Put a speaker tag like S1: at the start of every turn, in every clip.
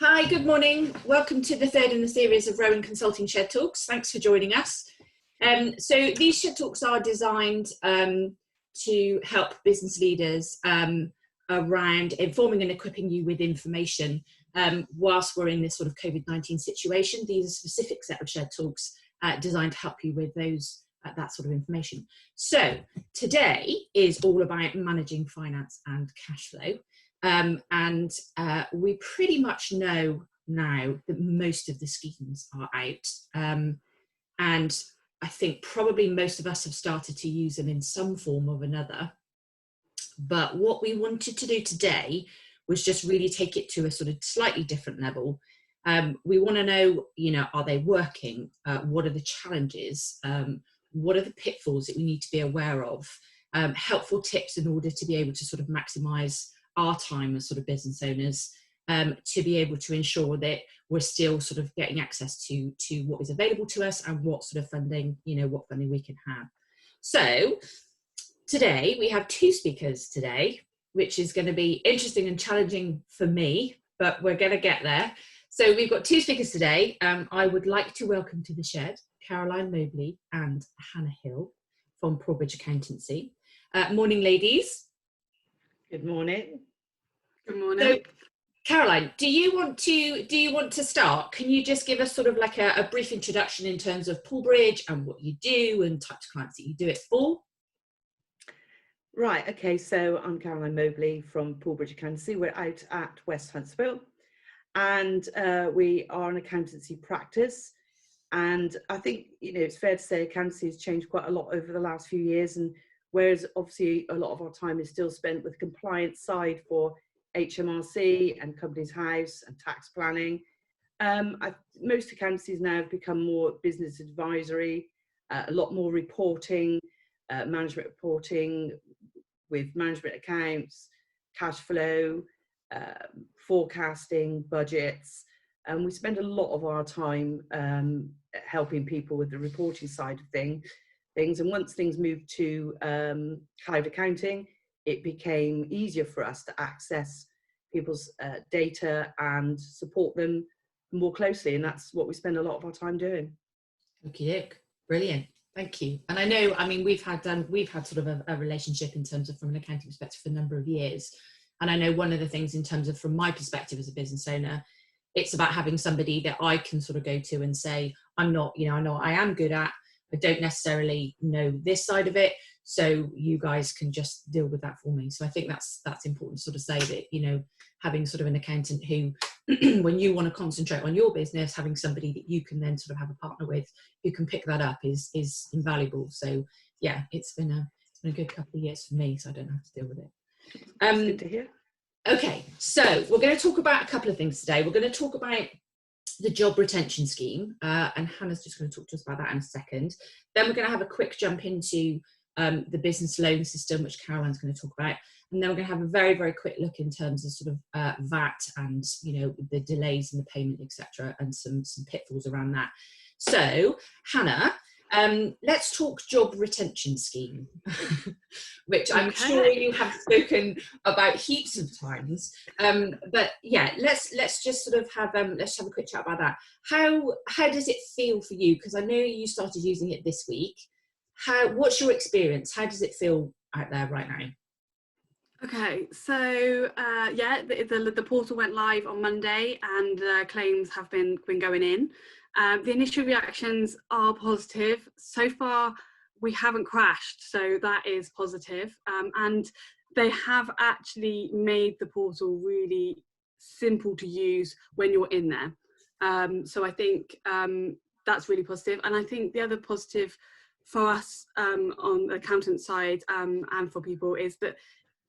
S1: Hi, good morning. Welcome to the third in the series of Rowan Consulting ShedTalks. Thanks for joining us. So these ShedTalks are designed to help business leaders around informing and equipping you with information whilst we're in this sort of COVID-19 situation. These are a specific set of ShedTalks designed to help you with those that sort of information. So today is all about managing finance and cash flow. We pretty much know now that most of the schemes are out, and I think probably most of us have started to use them in some form or another. But what we wanted to do today was just really take it to a sort of slightly different level. We want to know, are they working? What are the challenges? What are the pitfalls that we need to be aware of? Helpful tips in order to be able to sort of maximise our time as sort of business owners, to be able to ensure that we're still sort of getting access to what is available to us and what sort of funding, what funding we can have. So today we have two speakers today, which is going to be interesting and challenging for me, but we're going to get there. So we've got two speakers today. I would like to welcome to the shed Caroline Mobley and Hannah Hill from Poolbridge Accountancy. Morning, ladies.
S2: Good morning.
S3: Good morning.
S1: So, Caroline, do you want to start? Can you just give us sort of like a brief introduction in terms of Poolbridge and what you do and types of clients that you do it for?
S2: Right, okay, so I'm Caroline Mobley from Poolbridge Accountancy. We're out at West Huntsville, and we are an accountancy practice. And I think, it's fair to say accountancy has changed quite a lot over the last few years, and whereas obviously a lot of our time is still spent with the compliance side for HMRC and Companies House and tax planning. Most accountancies now have become more business advisory, a lot more reporting, management reporting with management accounts, cash flow, forecasting, budgets. And we spend a lot of our time helping people with the reporting side of things. And once things moved to cloud accounting, it became easier for us to access people's data and support them more closely. And that's what we spend a lot of our time doing.
S1: Okay, brilliant. Thank you. And I know, we've had sort of a relationship in terms of from an accounting perspective for a number of years. And I know one of the things in terms of from my perspective as a business owner, it's about having somebody that I can sort of go to and say, I know what I am good at. I don't necessarily know this side of it, so you guys can just deal with that for me. So I think that's important to sort of say that, having sort of an accountant who, when you want to concentrate on your business, having somebody that you can then sort of have a partner with who can pick that up is invaluable. So yeah, it's been a good couple of years for me, so I don't have to deal with it.
S2: That's good to hear.
S1: Okay, so we're going to talk about a couple of things today. We're going to talk about the job retention scheme, and Hannah's just going to talk to us about that in a second. Then we're going to have a quick jump into the business loan system, which Caroline's going to talk about, and then we're going to have a very, very quick look in terms of sort of VAT and the delays in the payment, etc., and some pitfalls around that. So Hannah, let's talk job retention scheme, which I'm sure you have spoken about heaps of times. But yeah, let's just sort of have let's have a quick chat about that. How does it feel for you? Because I know you started using it this week. What's your experience? How does it feel out there right now?
S3: Okay, so the portal went live on Monday, and claims have been going in. The initial reactions are positive. So far, we haven't crashed, so that is positive. And they have actually made the portal really simple to use when you're in there. So I think that's really positive. And I think the other positive for us on the accountant side and for people is that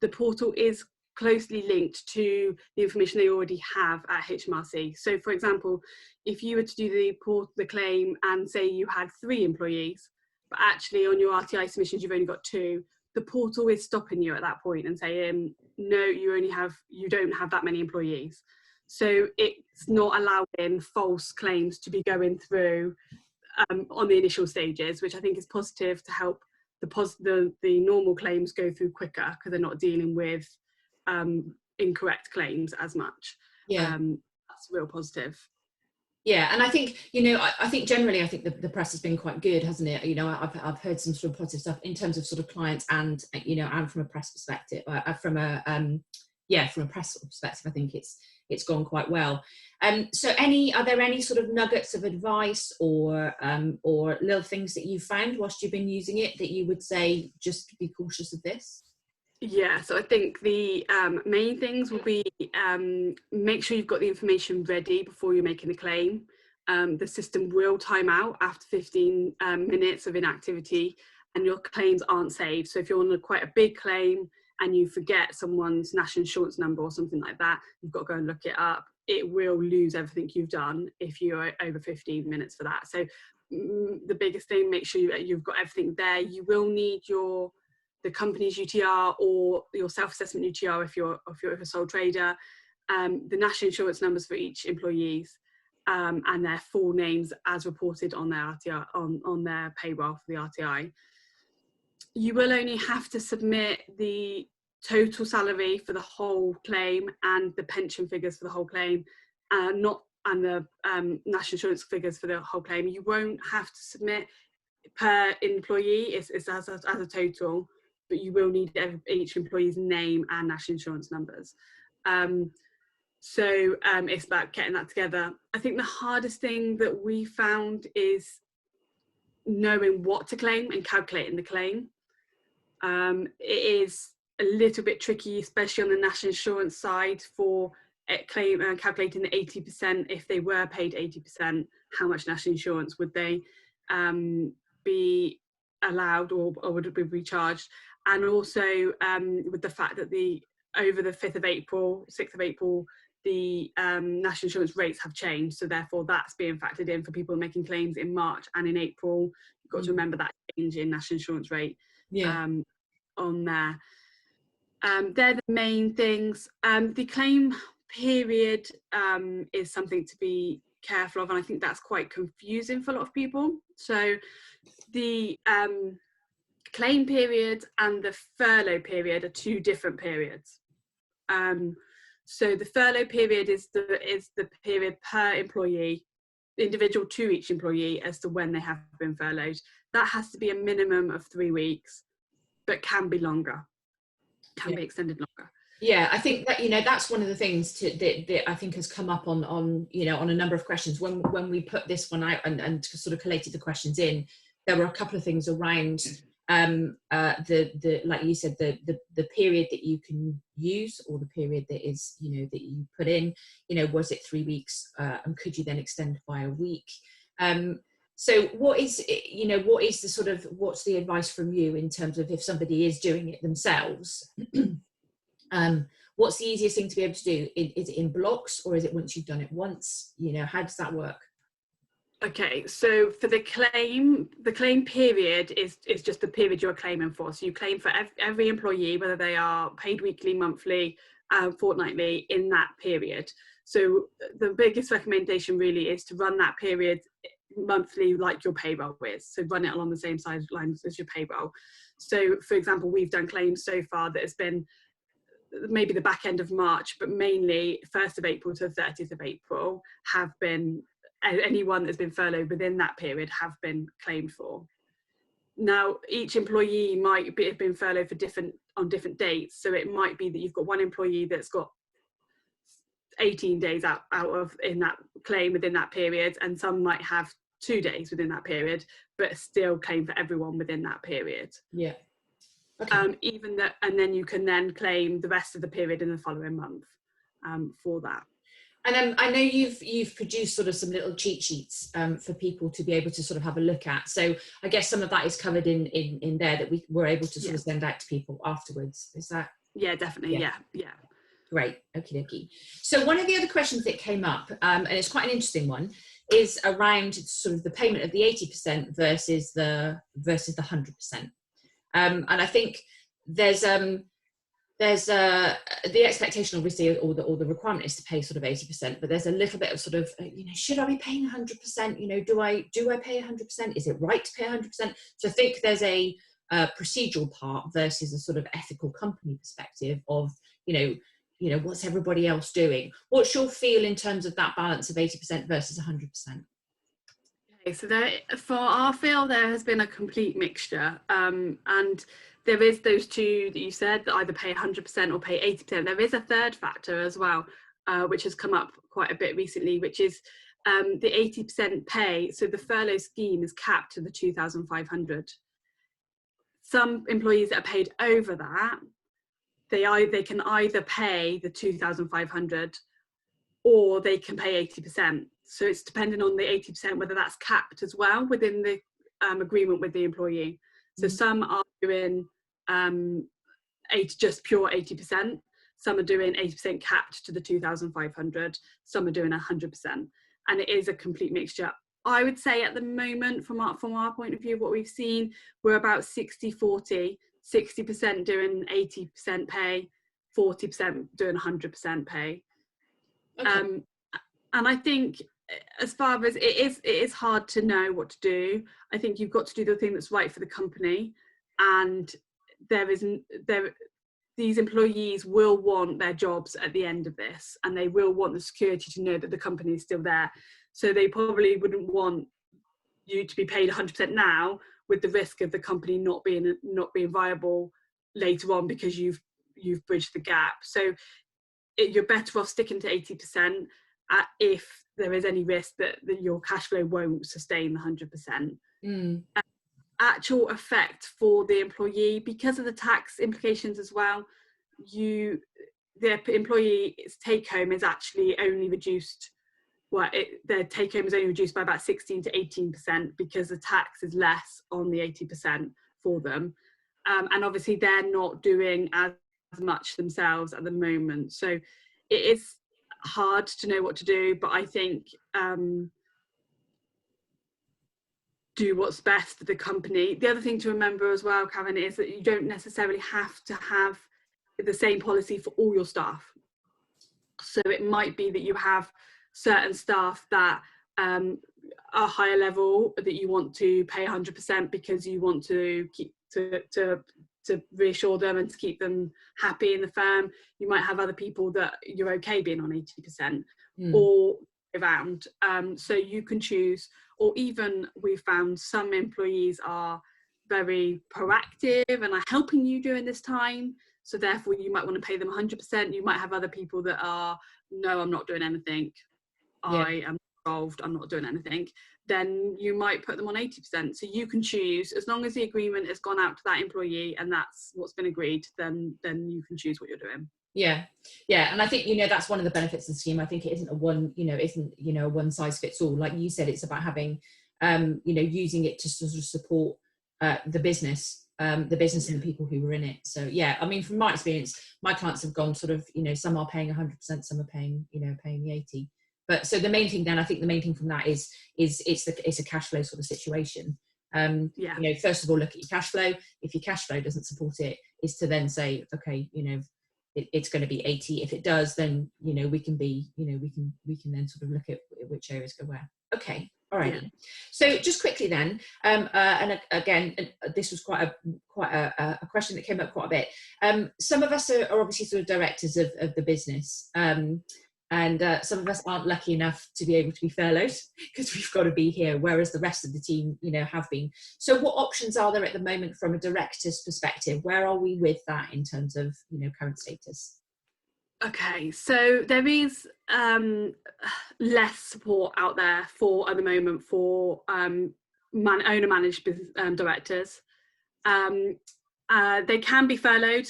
S3: the portal is closely linked to the information they already have at HMRC. So for example, if you were to do the claim and say you had 3 employees, but actually on your RTI submissions you've only got 2, the portal is stopping you at that point and saying, no, you don't have that many employees. So it's not allowing false claims to be going through on the initial stages, which I think is positive to help the normal claims go through quicker because they're not dealing with incorrect claims as much.
S1: Yeah.
S3: that's real positive.
S1: Yeah, and I think, you know, I think generally, I think the press has been quite good, hasn't it? You know, I've heard some sort of positive stuff in terms of sort of clients and, you know, and from a press perspective, from a press perspective, I think it's gone quite well. So are there any sort of nuggets of advice or little things that you found whilst you've been using it that you would say just be cautious of this?
S3: Yeah, so I think the main things will be make sure you've got the information ready before you're making the claim. The system will time out after 15 minutes of inactivity, and your claims aren't saved. So if you're on quite a big claim and you forget someone's national insurance number or something like that, you've got to go and look it up. It will lose everything you've done if you're over 15 minutes for that. So the biggest thing, make sure you've got everything there. You will need the company's UTR or your self-assessment UTR if you're a sole trader, the national insurance numbers for each employees, and their full names as reported on their RTI, on their payroll for the RTI. You will only have to submit the total salary for the whole claim and the pension figures for the whole claim, and the national insurance figures for the whole claim. You won't have to submit per employee, it's as a total, but you will need each employee's name and national insurance numbers. So it's about getting that together. I think the hardest thing that we found is knowing what to claim and calculating the claim. It is a little bit tricky, especially on the national insurance side, for calculating the 80%. If they were paid 80%, how much national insurance would they be allowed or would it be recharged? And also with the fact that over the 5th of April, 6th of April, the national insurance rates have changed. So therefore that's being factored in for people making claims in March and in April. You've got to remember that change in national insurance rate on there. They're the main things. The claim period is something to be careful of, and I think that's quite confusing for a lot of people. So the claim period and the furlough period are two different periods. So the furlough period is the period per employee, individual to each employee, as to when they have been furloughed. That has to be a minimum of 3 weeks, but can be longer, can be extended longer.
S1: Yeah, I think that, you know, that's one of the things that I think has come up on you know, on a number of questions when we put this one out and sort of collated the questions in. There were a couple of things around the like you said, the period that you can use, or the period that is, you know, that you put in, you know, was it 3 weeks, and could you then extend by a week? So what's the advice from you in terms of if somebody is doing it themselves? What's the easiest thing to be able to do? Is it in blocks, or is it once you've done it once? You know, how does that work?
S3: Okay, so for the claim period is just the period you're claiming for. So you claim for every employee, whether they are paid weekly, monthly, fortnightly, in that period. So the biggest recommendation really is to run that period monthly, like your payroll is. So run it along the same lines as your payroll. So for example, we've done claims so far that has been maybe the back end of March, but mainly 1st of April to the 30th of April have been, anyone that's been furloughed within that period have been claimed for. Now, each employee might have been furloughed on different dates. So it might be that you've got one employee that's got 18 days out of in that claim within that period, and some might have 2 days within that period, but still claim for everyone within that period.
S1: Yeah. Okay.
S3: Even that, and then you can then claim the rest of the period in the following month for that.
S1: And I know you've produced sort of some little cheat sheets for people to be able to sort of have a look at. So I guess some of that is covered in there that we were able to sort of send out to people afterwards. Is that?
S3: Yeah, definitely. Yeah.
S1: Great. Okie dokie. So one of the other questions that came up, and it's quite an interesting one, is around sort of the payment of the 80% versus the 100%. And I think there's the expectation, obviously, or the requirement is to pay sort of 80%, but there's a little bit of sort of, you know, should I be paying 100%? You know, do I pay 100%? Is it right to pay 100%? So I think there's a procedural part versus a sort of ethical company perspective of, you know, you know, what's everybody else doing? What's your feel in terms of that balance of 80% versus 100%?
S3: Okay, so for our field, there has been a complete mixture, and there is those two that you said that either pay 100% or pay 80%. There is a third factor as well, which has come up quite a bit recently, which is the 80% pay. So the furlough scheme is capped to the 2,500. Some employees that are paid over that, they can either pay the 2,500 or they can pay 80%. So it's depending on the 80%, whether that's capped as well within the agreement with the employee. So some are doing just pure 80%. Some are doing 80% capped to the 2,500. Some are doing 100%. And it is a complete mixture. I would say at the moment, from our point of view, what we've seen, we're about 60-40, 60% doing 80% pay, 40% doing 100% pay. Okay. And I think as far as it is hard to know what to do. I think you've got to do the thing that's right for the company, and these employees will want their jobs at the end of this, and they will want the security to know that the company is still there. So they probably wouldn't want you to be paid 100% now, with the risk of the company not being viable later on because you've bridged the gap. So you're better off sticking to 80% if there is any risk that your cash flow won't sustain the 100%. Actual effect for the employee, because of the tax implications as well, the employee's take home is actually only reduced. Their take home is only reduced by about 16 to 18% because the tax is less on the 80% for them, and obviously they're not doing as much themselves at the moment. So it is hard to know what to do, but I think do what's best for the company. The other thing to remember as well, Karen, is that you don't necessarily have to have the same policy for all your staff. So it might be that you have certain staff that are higher level that you want to pay 100% because you want to keep to reassure them and to keep them happy in the firm. You might have other people that you're okay being on 80% or around. So you can choose, or even we found some employees are very proactive and are helping you during this time. So therefore you might want to pay them 100%. You might have other people that are, no, I'm not doing anything. I am involved, I'm not doing anything. Then you might put them on 80%. So you can choose, as long as the agreement has gone out to that employee and that's what's been agreed, then you can choose what you're doing.
S1: Yeah. And I think, that's one of the benefits of the scheme. I think it isn't a one size fits all. Like you said, it's about having, using it to sort of support the business and the people who were in it. So yeah, I mean, from my experience, my clients have gone sort of, some are paying 100%, some are paying the 80. But so the main thing then, I think the main thing from that is it's a cash flow sort of situation. First of all, look at your cash flow. If your cash flow doesn't support it, is to then say, okay, it's going to be 80. If it does, then we can then sort of look at which areas go where. Okay, all right. Yeah. So just quickly then, and again, this was quite a question that came up quite a bit. Some of us are obviously sort of directors of the business. And some of us aren't lucky enough to be able to be furloughed because we've got to be here, whereas the rest of the team, have been. So what options are there at the moment from a director's perspective? Where are we with that in terms of, current status?
S3: Okay, so there is less support out there at the moment for owner-managed directors. They can be furloughed.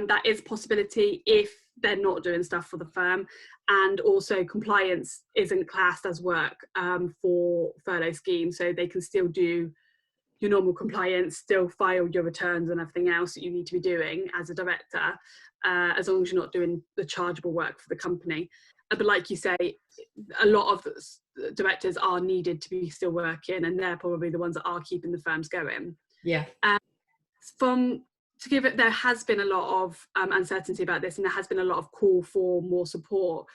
S3: That is a possibility if they're not doing stuff for the firm, and also compliance isn't classed as work for furlough scheme, so they can still do your normal compliance, still file your returns and everything else that you need to be doing as a director, as long as you're not doing the chargeable work for the company. But like you say, a lot of the directors are needed to be still working, and they're probably the ones that are keeping the firms going. Yeah. There has been a lot of uncertainty about this, and there has been a lot of call for more support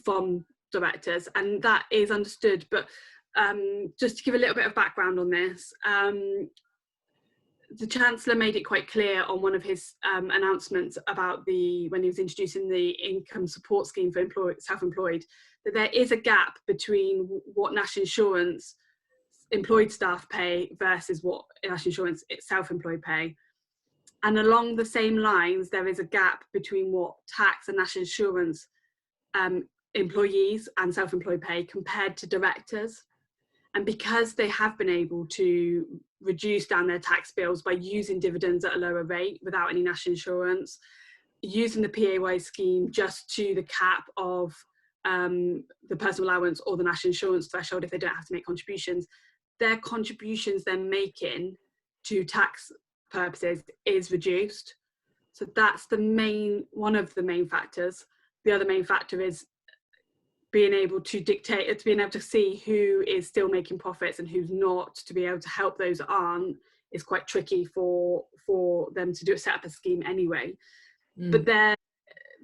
S3: from directors, and that is understood. But just to give a little bit of background on this, the Chancellor made it quite clear on one of his announcements about when he was introducing the income support scheme for self-employed, that there is a gap between what national insurance employed staff pay versus what national insurance self-employed pay. And along the same lines, there is a gap between what tax and national insurance employees and self-employed pay compared to directors. And because they have been able to reduce down their tax bills by using dividends at a lower rate without any national insurance, using the PAYE scheme just to the cap of the personal allowance or the national insurance threshold if they don't have to make contributions, their contributions they're making to tax purposes is reduced. So that's one of the main factors. The other main factor is being able to dictate, to being able to see who is still making profits and who's not, to be able to help those that aren't, is quite tricky for them to set up a scheme anyway. But the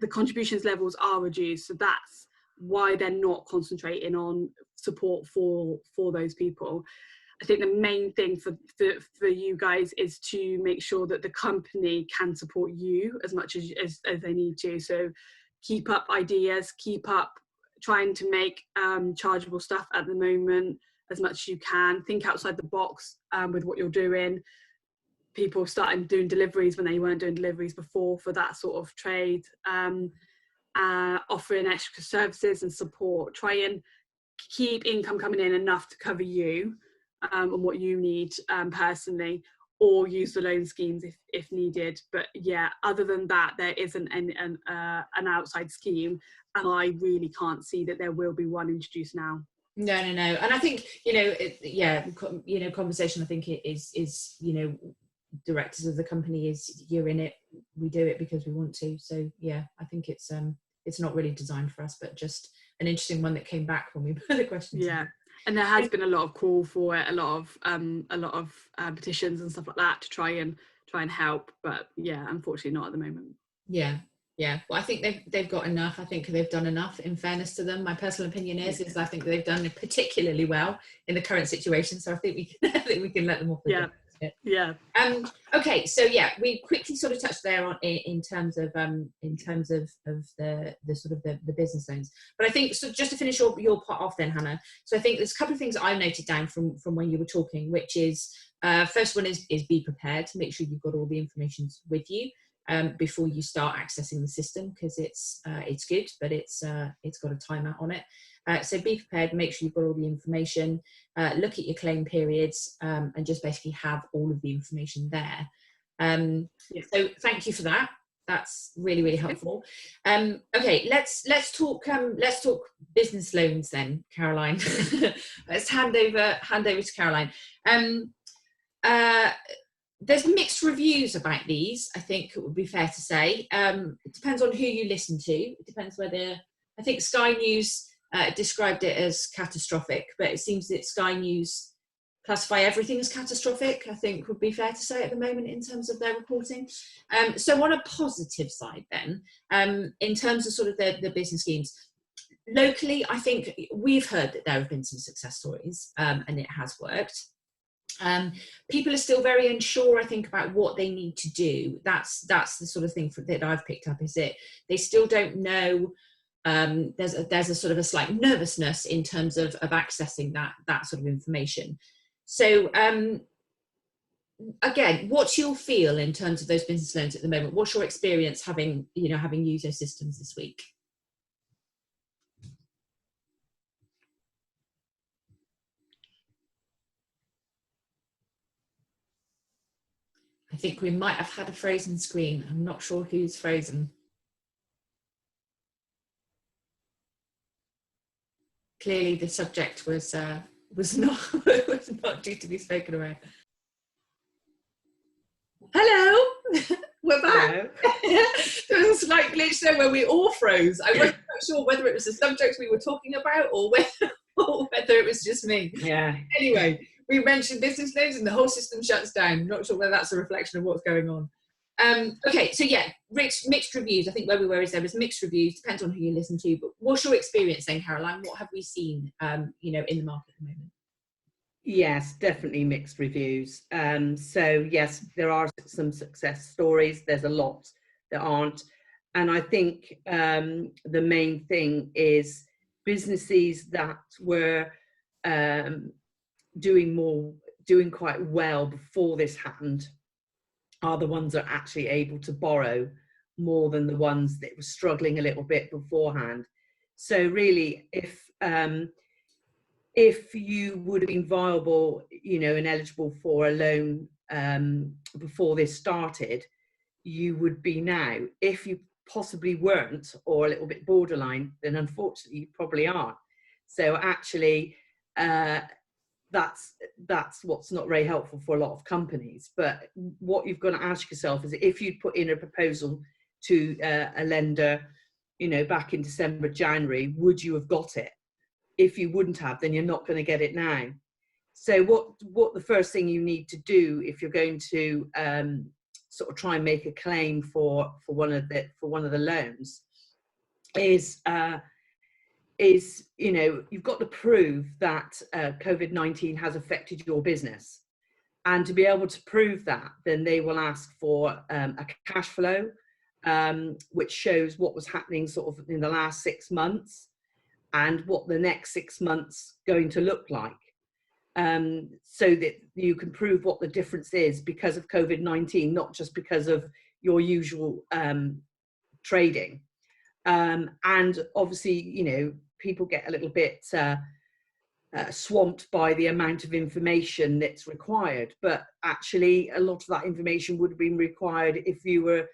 S3: contributions levels are reduced, so that's why they're not concentrating on support for those people. I think the main thing for you guys is to make sure that the company can support you as much as they need to. So keep up ideas, keep up trying to make chargeable stuff at the moment as much as you can. Think outside the box with what you're doing. People starting doing deliveries when they weren't doing deliveries before for that sort of trade. Offering extra services and support. Try and keep income coming in enough to cover you and what you need personally, or use the loan schemes if needed. But yeah, other than that, there isn't an outside scheme, and I really can't see that there will be one introduced now.
S1: No. And I think, conversation, I think it is, directors of the company is, you're in it, we do it because we want to. So yeah, I think it's not really designed for us, but just an interesting one that came back when we put the questions.
S3: Yeah. And there has been a lot of call for it, a lot of petitions and stuff like that to try and help, but yeah, unfortunately not at the moment.
S1: Yeah. Well, I think they've got enough. I think they've done enough. In fairness to them, my personal opinion is I think they've done particularly well in the current situation. So I think we can let them off.
S3: Yeah.
S1: Okay. So yeah, we quickly sort of touched there on in terms of the sort of the business loans. But I think, so just to finish your part off then, Hannah. So I think there's a couple of things I noted down from when you were talking, which is first one is be prepared. Make sure you've got all the information with you before you start accessing the system, because it's good, but it's got a timeout on it. So be prepared, make sure you've got all the information, look at your claim periods, and just basically have all of the information there. So thank you for that. That's really, really helpful. Okay, let's talk business loans then, Caroline. Let's hand over to Caroline. There's mixed reviews about these, I think it would be fair to say. It depends on who you listen to. It depends whether, I think Sky News described it as catastrophic, but it seems that Sky News classify everything as catastrophic, I think would be fair to say at the moment in terms of their reporting. So on a positive side then, in terms of sort of the business schemes, locally, I think we've heard that there have been some success stories and it has worked. People are still very unsure, I think, about what they need to do. That's the sort of thing that I've picked up, is that they still don't know. There's a sort of a slight nervousness in terms of accessing that sort of information. So again, what's your feel in terms of those business loans at the moment? What's your experience having used those systems this week? I think we might have had a frozen screen. I'm not sure who's frozen. Clearly the subject was not due to be spoken about. Hello, we're back. There was a slight glitch there where we all froze. I wasn't quite sure whether it was the subject we were talking about or whether it was just me.
S2: Yeah.
S1: Anyway, we mentioned business loans and the whole system shuts down. I'm not sure whether that's a reflection of what's going on. Okay, so yeah, mixed reviews. I think where we were is there was mixed reviews. Depends on who you listen to. But what's your experience then, Caroline? What have we seen, in the market at the moment?
S2: Yes, definitely mixed reviews. So yes, there are some success stories. There's a lot that aren't. And I think the main thing is businesses that were doing quite well before this happened are the ones that are actually able to borrow more than the ones that were struggling a little bit beforehand. So really, if you would have been viable, and eligible for a loan before this started, you would be now. If you possibly weren't, or a little bit borderline, then unfortunately you probably aren't. So actually, that's what's not very helpful for a lot of companies. But what you've got to ask yourself is, if you'd put in a proposal to a lender, back in December, January, would you have got it? If you wouldn't have, then you're not going to get it now. So what the first thing you need to do if you're going to sort of try and make a claim for one of the loans is you've got to prove that COVID-19 has affected your business. And to be able to prove that, then they will ask for a cash flow, which shows what was happening sort of in the last 6 months and what the next 6 months going to look like, so that you can prove what the difference is because of COVID-19, not just because of your usual trading. And obviously, people get a little bit swamped by the amount of information that's required, but actually a lot of that information would have been required if you were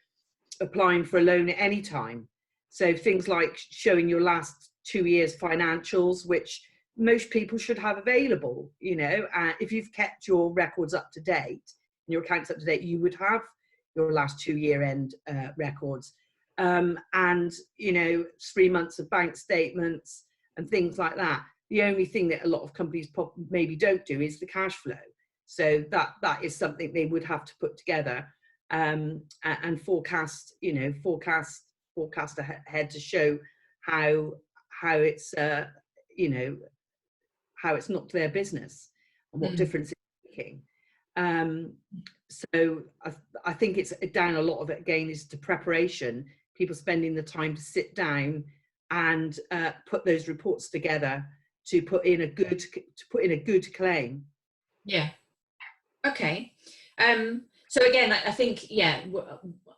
S2: applying for a loan at any time. So things like showing your last 2 years financials, which most people should have available. If you've kept your records up to date, your accounts up to date, you would have your last 2 year end records, and 3 months of bank statements and things like that. The only thing that a lot of companies maybe don't do is the cash flow. So that is something they would have to put together and forecast ahead to show how it's how it's not their business and what difference it's making. So I think it's down, a lot of it again is to preparation, people spending the time to sit down and put those reports together to put in a good claim.
S1: Yeah. Okay. So again, I think,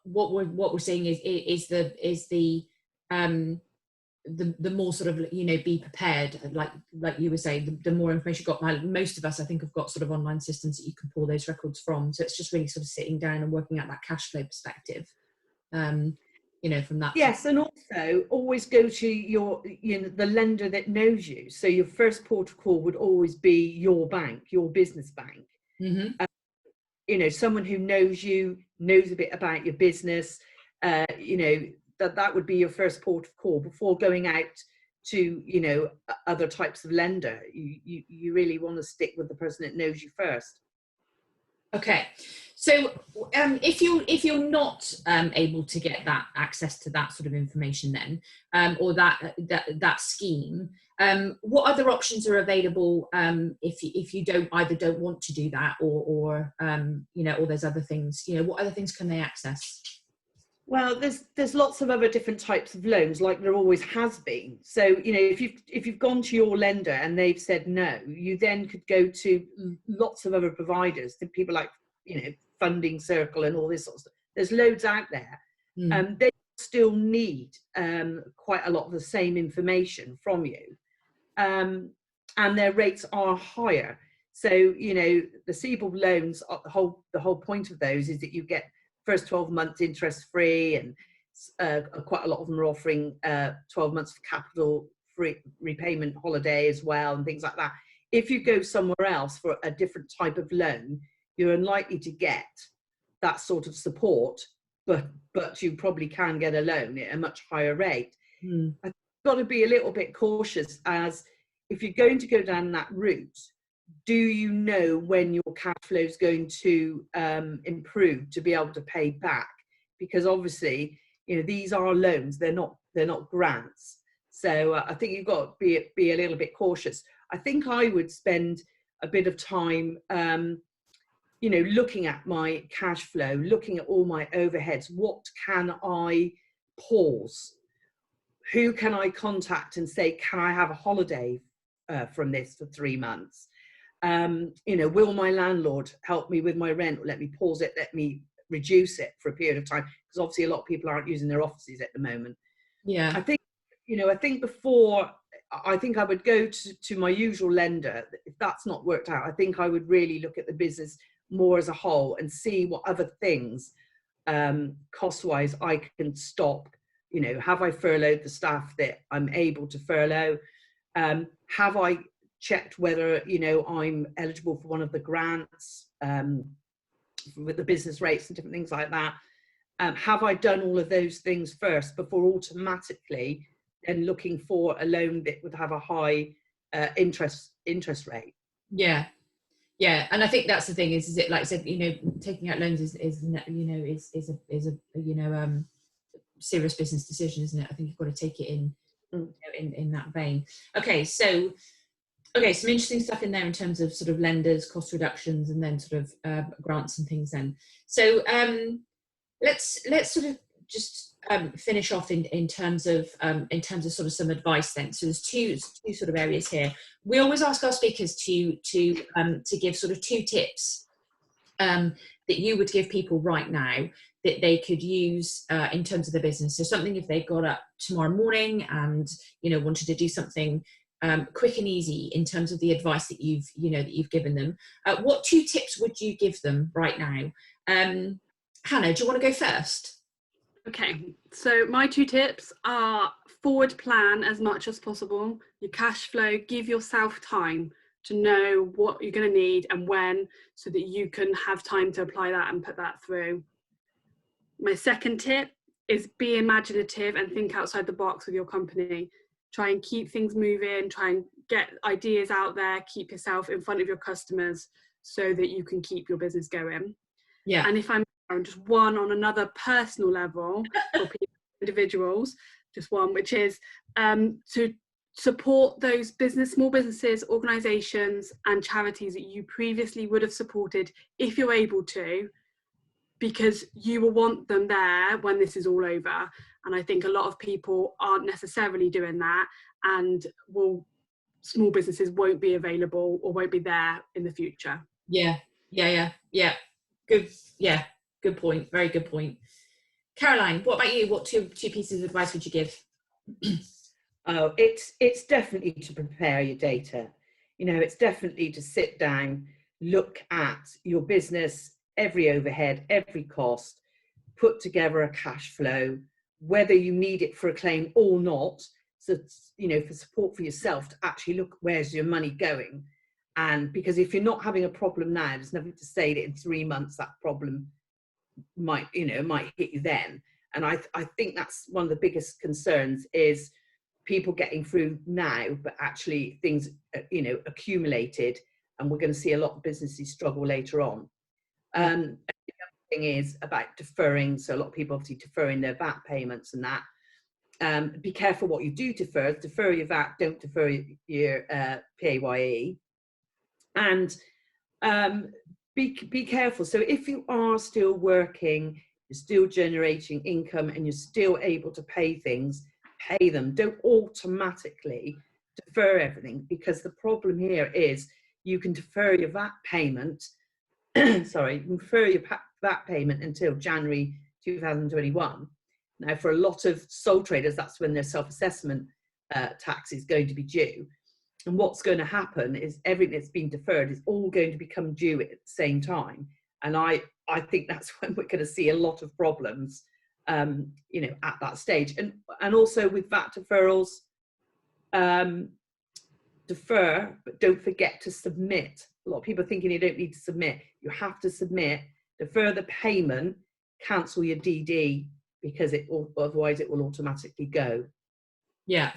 S1: what we're seeing is the more sort of, be prepared, like you were saying, the more information you've got. Most of us, I think, have got sort of online systems that you can pull those records from. So it's just really sort of sitting down and working out that cash flow perspective, from that.
S2: Yes, and also always go to the lender that knows you. So your first port of call would always be your bank, your business bank. Mm-hmm. Someone who knows you, knows a bit about your business, that would be your first port of call before going out to other types of lender. You really want to stick with the person that knows you first.
S1: Okay, so if you're not able to get that access to that sort of information, then or that scheme, what other options are available if you don't want to do that, or there's other things. What other things can they access?
S2: Well, there's lots of other different types of loans, like there always has been. So if you've gone to your lender and they've said no, you then could go to lots of other providers, to people like Funding Circle and all this sort of stuff. There's loads out there. They still need quite a lot of the same information from you, and their rates are higher. So the CBILS loans, the whole point of those is that you get first 12 months interest free, and quite a lot of them are offering 12 months of capital free repayment holiday as well, and things like that. If you go somewhere else for a different type of loan, you're unlikely to get that sort of support, but you probably can get a loan at a much higher rate. I've got to be a little bit cautious, as if you're going to go down that route, do you know when your cash flow is going to improve to be able to pay back? Because obviously, these are loans; they're not grants. So I think you've got to be a little bit cautious. I think I would spend a bit of time, you know, looking at my cash flow, looking at all my overheads. What can I pause? Who can I contact and say, can I have a holiday from this for 3 months? You know, will my landlord help me with my rent, or let me pause it, let me reduce it for a period of time? Because obviously a lot of people aren't using their offices at the moment.
S1: Yeah.
S2: I think, you know, I think before, I think I would go to my usual lender. If that's not worked out, I think I would really look at the business more as a whole and see what other things, cost-wise, I can stop. You know, have I furloughed the staff that I'm able to furlough? Have I checked whether, you know, I'm eligible for one of the grants with the business rates and different things like that? Have I done all of those things first before automatically then looking for a loan that would have a high interest rate?
S1: Yeah. Yeah, and I think that's the thing is it, like I said, you know, taking out loans is you know is a you know serious business decision, isn't it? I think you've got to take it in you know, in that vein. Okay, so some interesting stuff in there in terms of sort of lenders, cost reductions, and then sort of grants and things. Then, so let's sort of just finish off in terms of sort of some advice then. So there's two sort of areas here. We always ask our speakers to give sort of 2 tips that you would give people right now that they could use in terms of their business. So something if they got up tomorrow morning and, you know, wanted to do something quick and easy in terms of the advice that you've given them. What 2 tips would you give them right now? Hannah, do you want to go first?
S3: Okay, so my 2 tips are forward plan as much as possible. Your cash flow, give yourself time to know what you're going to need and when, so that you can have time to apply that and put that through. My second tip is be imaginative and think outside the box with your company. Try and keep things moving, try and get ideas out there, keep yourself in front of your customers so that you can keep your business going.
S1: Yeah.
S3: And if I'm just one on another personal level for individuals, just one, which is to support those small businesses, organisations and charities that you previously would have supported if you're able to, because you will want them there when this is all over. And I think a lot of people aren't necessarily doing that, and small businesses won't be available or won't be there in the future.
S1: Yeah. Good. Yeah. Good point. Very good point. Caroline, what about you? What two pieces of advice would you give?
S2: Oh, it's definitely to prepare your data. You know, it's definitely to sit down, look at your business, every overhead, every cost, put together a cash flow, whether you need it for a claim or not. So, you know, for support for yourself to actually look, where's your money going? And because if you're not having a problem now, there's nothing to say that in 3 months that problem might hit you then. And I think that's one of the biggest concerns, is people getting through now, but actually things, you know, accumulated, and we're going to see a lot of businesses struggle later on. The other thing is about deferring. So a lot of people obviously deferring their VAT payments and that. Be careful what you do defer. Defer your VAT, don't defer your PAYE. And be careful. So if you are still working, you're still generating income, and you're still able to pay things, pay them. Don't automatically defer everything, because the problem here is you can defer your VAT payment. Sorry, you can defer your VAT payment until January 2021. Now, for a lot of sole traders, that's when their self-assessment tax is going to be due. And what's going to happen is everything that's been deferred is all going to become due at the same time. And I think that's when we're going to see a lot of problems, you know, at that stage. And also with VAT deferrals, defer, but don't forget to submit. A lot of people are thinking you don't need to submit. You have to submit, defer the payment, cancel your DD, because otherwise it will automatically go.
S1: Yeah.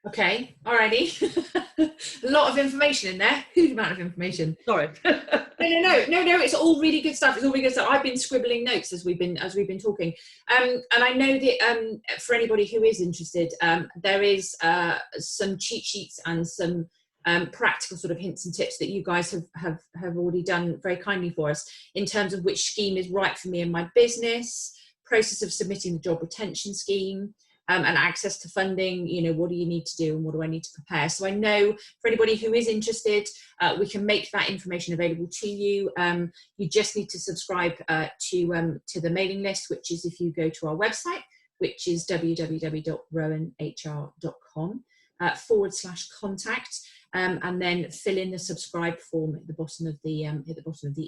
S1: Okay, alrighty. A lot of information in there. Huge amount of information.
S2: Sorry.
S1: No. It's all really good stuff. I've been scribbling notes as we've been talking. And I know that for anybody who is interested, there is some cheat sheets and some practical sort of hints and tips that you guys have already done very kindly for us in terms of which scheme is right for me and my business, process of submitting the job retention scheme, and access to funding. You know, what do you need to do and what do I need to prepare? So I know for anybody who is interested, we can make that information available to you. You just need to subscribe to the mailing list, which is if you go to our website, which is www.rowanhr.com/contact, and then fill in the subscribe form at the bottom of the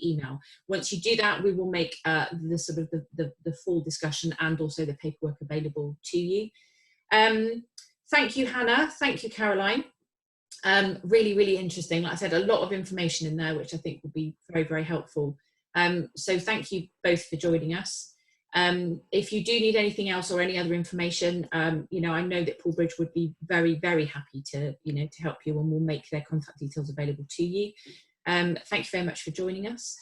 S1: email. Once you do that, we will make the sort of the full discussion and also the paperwork available to you. Thank you, Hannah. Thank you, Caroline. Really, really interesting. Like I said, a lot of information in there, which I think will be very, very helpful. So thank you both for joining us. If you do need anything else or any other information, you know, I know that Poolbridge would be very, very happy to, you know, to help you, and we'll make their contact details available to you. Thank you very much for joining us.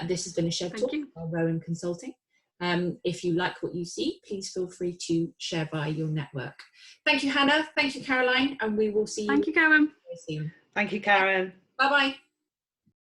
S1: This has been a Shed Talk by Rowan Consulting. If you like what you see, please feel free to share via your network. Thank you, Hannah. Thank you, Caroline, and we will see you.
S3: Thank you, Karen.
S1: Very soon.
S2: Thank you, Karen.
S1: Bye-bye.